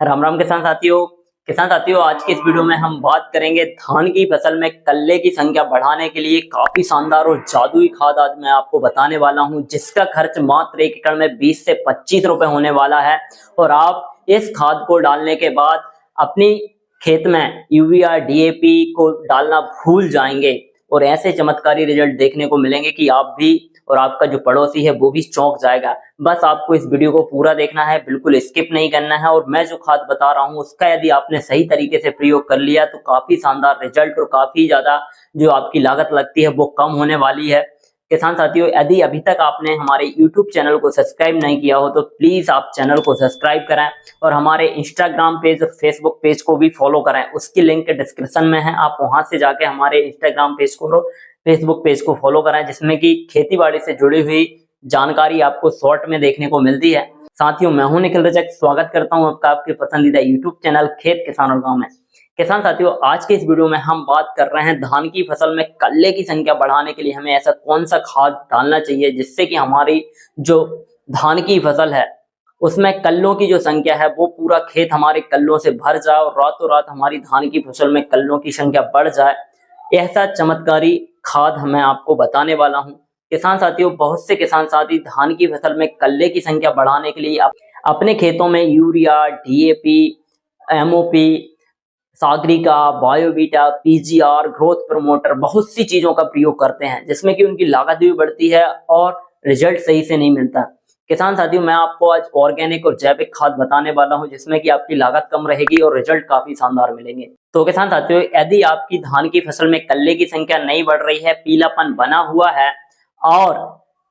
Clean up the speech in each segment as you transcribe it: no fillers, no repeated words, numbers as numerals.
राम राम किसान साथियों आज के इस वीडियो में हम बात करेंगे धान की फसल में कल्ले की संख्या बढ़ाने के लिए काफी शानदार और जादुई खाद आज मैं आपको बताने वाला हूं, जिसका खर्च मात्र 1 एकड़ में 20 से 25 रुपए होने वाला है। और आप इस खाद को डालने के बाद अपनी खेत में यूरिया डीएपी को डालना भूल जाएंगे और ऐसे चमत्कारी रिजल्ट देखने को मिलेंगे कि आप भी और आपका जो पड़ोसी है वो भी चौंक जाएगा। बस आपको इस वीडियो को पूरा देखना है, बिल्कुल स्किप नहीं करना है। और मैं जो खाद बता रहा हूँ उसका यदि आपने सही तरीके से प्रयोग कर लिया तो काफी शानदार रिजल्ट और काफी ज्यादा जो आपकी लागत लगती है वो कम होने वाली है। किसान साथियों, यदि अभी तक आपने हमारे YouTube चैनल को सब्सक्राइब नहीं किया हो तो प्लीज आप चैनल को सब्सक्राइब करें और हमारे इंस्टाग्राम पेज और फेसबुक पेज को भी फॉलो करें। उसकी लिंक डिस्क्रिप्शन में है, आप वहां से जाके हमारे इंस्टाग्राम पेज को फेसबुक पेज को फॉलो करें, जिसमें कि खेती बाड़ी से जुड़ी हुई जानकारी आपको शॉर्ट में देखने को मिलती है। साथियों, मैं हूं निखिल रजक, स्वागत करता हूं आपका आपके पसंदीदा यूट्यूब चैनल खेत किसान और गांव में। किसान साथियों, आज के इस वीडियो में हम बात कर रहे हैं धान की फसल में कल्ले की संख्या बढ़ाने के लिए हमें ऐसा कौन सा खाद डालना चाहिए जिससे कि हमारी जो धान की फसल है उसमें कल्लों की जो संख्या है वो पूरा खेत हमारे कल्लों से भर जाए और रातों रात हमारी धान की फसल में कल्लों की संख्या बढ़ जाए। ऐसा चमत्कारी खाद मैं आपको बताने वाला हूं। किसान साथियों, बहुत से किसान साथी धान की फसल में कल्ले की संख्या बढ़ाने के लिए अपने खेतों में urea DAP MOP Sagarika बायोवीटा PGR growth promoter बहुत सी चीजों का प्रयोग करते हैं, जिसमें कि उनकी लागत भी बढ़ती है और रिजल्ट सही से नहीं मिलता। किसान साथियों, मैं आपको आज ऑर्गेनिक और जैविक खाद बताने वाला हूं जिसमें कि आपकी लागत कम रहेगी और रिजल्ट काफी शानदार मिलेंगे। तो किसान साथियों, यदि आपकी धान की फसल में कल्ले की संख्या नहीं बढ़ रही है, पीलापन बना हुआ है और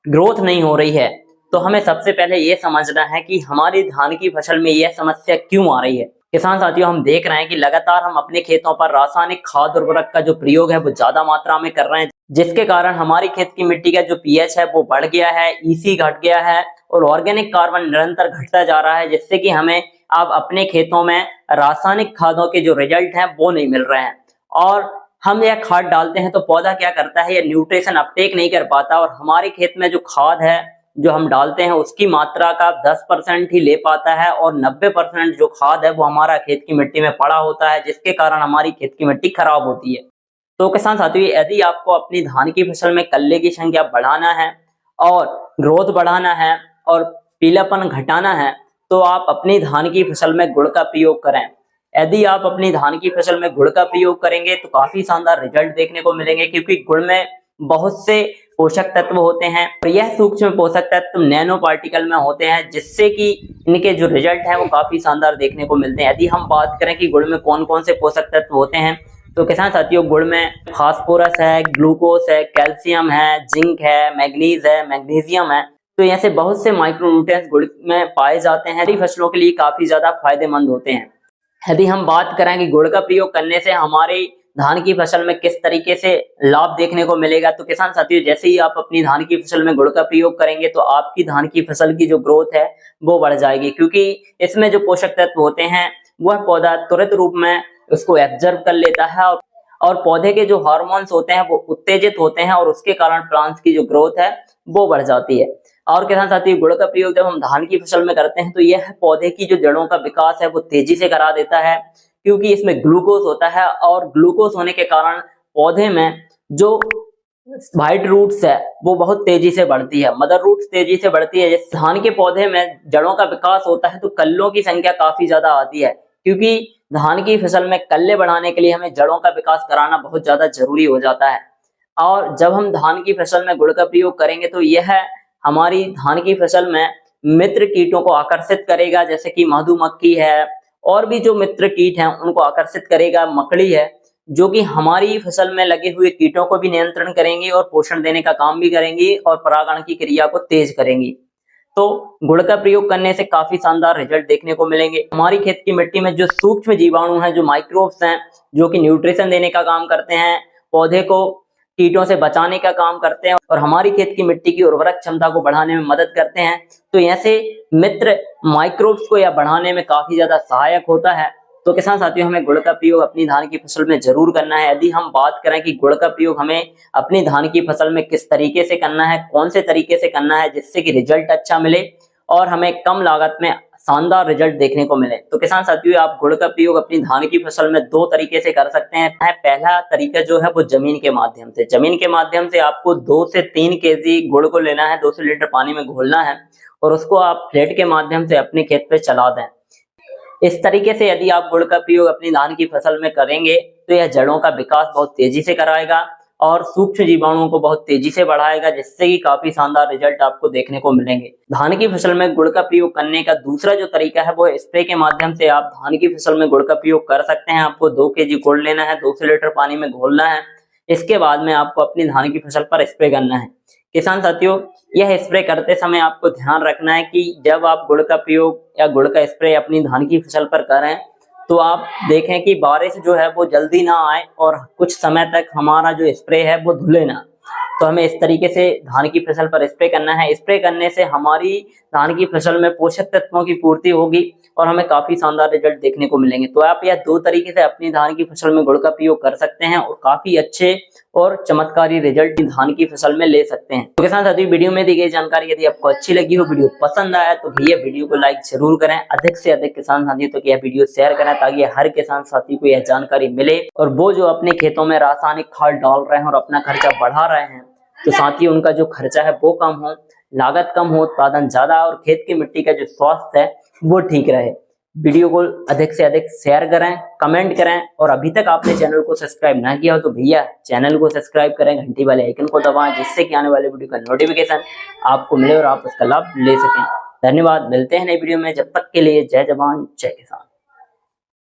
ग्रोथ नहीं हो रही है, तो हमें सबसे पहले यह समझना है कि हमारी धान की फसल में यह समस्या क्यों आ रही है। किसान साथियों, हम देख रहे हैं कि लगातार हम अपने खेतों पर रासायनिक खाद और उर्वरक का जो प्रयोग है वो ज्यादा मात्रा में कर रहे हैं, जिसके कारण हमारी खेत की मिट्टी का जो पीएच है वो बढ़ गया है, ईसी घट गया है और ऑर्गेनिक कार्बन निरंतर घटता जा रहा है, जिससे कि हमें अब अपने खेतों में रासायनिक खादों के जो रिजल्ट हैं वो नहीं मिल रहे हैं। और हम यह खाद डालते हैं तो पौधा क्या करता है, यह न्यूट्रिशन अपटेक नहीं कर पाता और हमारे खेत में जो खाद है जो हम डालते हैं उसकी मात्रा का 10% ही ले पाता है और 90% जो खाद है वो हमारा खेत की मिट्टी में पड़ा होता है, जिसके कारण हमारी खेत की मिट्टी खराब होती है। तो किसान साथियों, यदि आपको अपनी धान की फसल में कल्ले की संख्या बढ़ाना है और ग्रोथ बढ़ाना है और पीलापन घटाना है तो आप अपनी धान की फसल में गुड़ का प्रयोग करें। यदि आप अपनी धान की फसल में गुड़ का प्रयोग करेंगे तो काफी शानदार रिजल्ट देखने को मिलेंगे, क्योंकि गुड़ में बहुत से पोषक तत्व होते हैं और यह सूक्ष्म पोषक तत्व नैनो पार्टिकल में होते हैं, जिससे कि इनके जो रिजल्ट है वो काफी शानदार देखने को मिलते हैं। यदि हम बात करें कि गुड़ में कौन कौन से पोषक तत्व होते हैं तो किसान साथियों, गुड़ में फास्फोरस है, ग्लूकोज है, कैल्शियम है, जिंक है, मैग्नीज है, मैग्नीशियम है। तो ऐसे बहुत से माइक्रोन्यूट्रिएंट्स गुड़ में पाए जाते हैं, फसलों के लिए काफी ज्यादा फायदेमंद होते हैं। यदि हम बात करें कि गुड़ का प्रयोग करने से हमारे धान की फसल में किस तरीके से लाभ देखने को मिलेगा, तो किसान साथियों, जैसे ही आप अपनी धान की फसल में गुड़ का प्रयोग करेंगे तो आपकी धान की फसल की जो ग्रोथ है वो बढ़ जाएगी, क्योंकि इसमें जो पोषक तत्व होते हैं वह पौधा तुरंत रूप में उसको एब्जर्व कर लेता है और पौधे के जो हार्मोन्स होते हैं वो उत्तेजित होते हैं और उसके कारण प्लांट्स की जो ग्रोथ है वो बढ़ जाती है। और किसान साथियों, गुड़ का प्रयोग जब हम धान की फसल में करते हैं तो यह पौधे की जो जड़ों का विकास है वो तेजी से करा देता है, क्योंकि इसमें ग्लूकोज होता है और ग्लूकोज होने के कारण पौधे में जो व्हाइट रूट्स है वो बहुत तेजी से बढ़ती है, मदर रूट्स तेजी से बढ़ती है। जिस धान के पौधे में जड़ों का विकास होता है तो कल्लों की संख्या काफी ज्यादा आती है, क्योंकि धान की फसल में कल्ले बढ़ाने के लिए हमें जड़ों का विकास कराना बहुत ज्यादा जरूरी हो जाता है। और जब हम धान की फसल में गुड़ का प्रयोग करेंगे तो यह हमारी धान की फसल में मित्र कीटों को आकर्षित करेगा, जैसे कि मधुमक्खी है और भी जो मित्र कीट हैं उनको आकर्षित करेगा। मकड़ी है जो कि हमारी फसल में लगे हुए कीटों को भी नियंत्रण करेंगी और पोषण देने का काम भी करेंगी और परागण की क्रिया को तेज करेंगी। तो गुड़ का प्रयोग करने से काफी शानदार रिजल्ट देखने को मिलेंगे। हमारी खेत की मिट्टी में जो सूक्ष्म जीवाणु हैं, जो माइक्रोब्स हैं, जो कि न्यूट्रिशन देने का काम करते हैं, पौधे को कीटों से बचाने का काम करते हैं और हमारी खेत की मिट्टी की उर्वरक क्षमता को बढ़ाने में मदद करते हैं, तो ऐसे मित्र माइक्रोब्स को यह बढ़ाने में काफी ज्यादा सहायक होता है। तो किसान साथियों, हमें गुड़ का प्रयोग अपनी धान की फसल में जरूर करना है। यदि हम बात करें कि गुड़ का प्रयोग हमें अपनी धान की फसल में किस तरीके से करना है, कौन से तरीके से करना है जिससे कि रिजल्ट अच्छा मिले और हमें कम लागत में शानदार रिजल्ट देखने को मिले। तो किसान साथियों, आप गुड़ का प्रयोग अपनी धान की फसल में दो तरीके से कर सकते हैं। पहला तरीका जो है वो जमीन के माध्यम से। जमीन के माध्यम से आपको 2 से 3 केजी गुड़ को लेना है, 200 लीटर पानी में घोलना है और उसको आप प्लेट के माध्यम से अपने खेत पे चला दें। इस तरीके से यदि आप गुड़ का प्रयोग अपनी धान की फसल में करेंगे तो यह जड़ों का विकास बहुत तेजी से कराएगा और सूक्ष्म जीवाणुओं को बहुत तेजी से बढ़ाएगा, जिससे कि काफी शानदार रिजल्ट आपको देखने को मिलेंगे। धान की फसल में गुड़ का प्रयोग करने का दूसरा जो तरीका है वो स्प्रे के माध्यम से आप धान की फसल में गुड़ का प्रयोग कर सकते हैं। आपको 2 केजी गुड़ लेना है, 200 लीटर पानी में घोलना है, इसके बाद में आपको अपनी धान की फसल पर स्प्रे करना है। किसान साथियों, यह स्प्रे करते समय आपको ध्यान रखना है कि जब आप गुड़ का प्रयोग या गुड़ का स्प्रे अपनी धान की फसल पर करें तो आप देखें कि बारिश जो है वो जल्दी ना आए और कुछ समय तक हमारा जो स्प्रे है वो धुले ना। तो हमें इस तरीके से धान की फसल पर स्प्रे करना है। स्प्रे करने से हमारी धान की फसल में पोषक तत्वों की पूर्ति होगी और हमें काफी शानदार रिजल्ट देखने को मिलेंगे। तो आप यह 2 तरीके से अपनी धान की फसल में गुड़ का प्रयोग कर सकते हैं और काफी अच्छे और चमत्कारी रिजल्ट धान की फसल में ले सकते हैं। तो किसान साथियों, वीडियो में दी गई जानकारी यदि आपको अच्छी लगी हो, वीडियो पसंद आया तो भैया वीडियो को लाइक जरूर करें। अधिक से अधिक किसान साथियों तक यह वीडियो शेयर करें ताकि हर किसान साथी को यह जानकारी मिले और वो जो अपने खेतों में रासायनिक खाद डाल रहे हैं और अपना खर्चा बढ़ा रहे हैं तो साथियों उनका जो खर्चा है वो कम हो, लागत कम हो, उत्पादन ज्यादा और खेत की मिट्टी का जो स्वास्थ्य है वो ठीक रहे। वीडियो को अधिक से अधिक शेयर करें, कमेंट करें और अभी तक आपने चैनल को सब्सक्राइब ना किया हो तो भैया चैनल को सब्सक्राइब करें, घंटी वाले आइकन को दबाएं जिससे कि आने वाले वीडियो का नोटिफिकेशन आपको मिले और आप उसका लाभ ले सकें। धन्यवाद, मिलते हैं नई वीडियो में, जब तक के लिए जय जवान जय किसान।